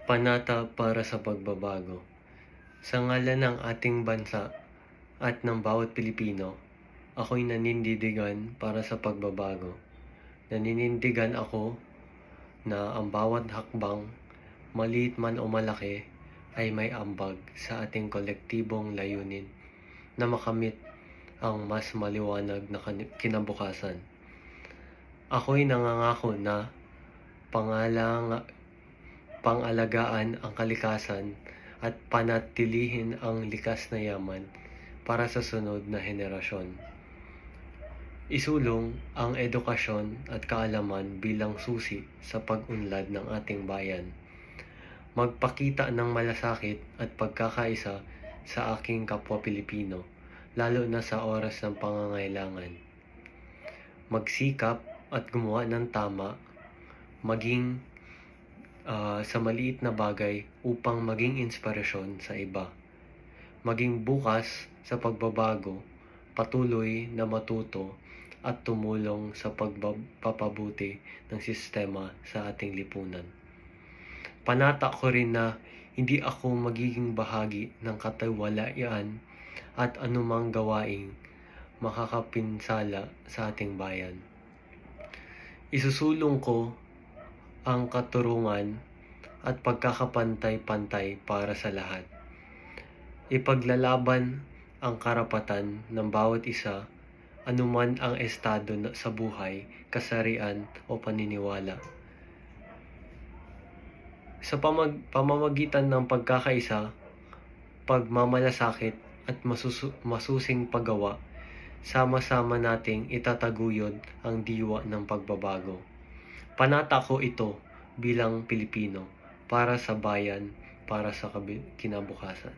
Panata para sa pagbabago. Sa ngalan ng ating bansa at ng bawat Pilipino, ako'y nanindigan para sa pagbabago. Naninindigan ako na ang bawat hakbang, maliit man o malaki, ay may ambag sa ating kolektibong layunin na makamit ang mas maliwanag na kinabukasan. Ako'y nangangako na pangalagaan ang kalikasan at panatilihin ang likas na yaman para sa sunod na henerasyon. Isulong ang edukasyon at kaalaman bilang susi sa pag-unlad ng ating bayan. Magpakita ng malasakit at pagkakaisa sa aking kapwa Pilipino, lalo na sa oras ng pangangailangan. Magsikap at gumawa ng tama, maging sa maliit na bagay upang maging inspirasyon sa iba. Maging bukas sa pagbabago, patuloy na matuto at tumulong sa pagpapabuti ng sistema sa ating lipunan. Panata ko rin na hindi ako magiging bahagi ng katiwalian at anumang gawaing makakapinsala sa ating bayan. Isusulong ko ang katurungan at pagkakapantay-pantay para sa lahat. Ipaglalaban ang karapatan ng bawat isa, anuman ang estado sa buhay, kasarian o paniniwala. Sa pamamagitan ng pagkakaisa, pagmamalasakit at masusing paggawa, sama-sama nating itataguyod ang diwa ng pagbabago. Panata ko ito bilang Pilipino, para sa bayan, para sa kinabukasan.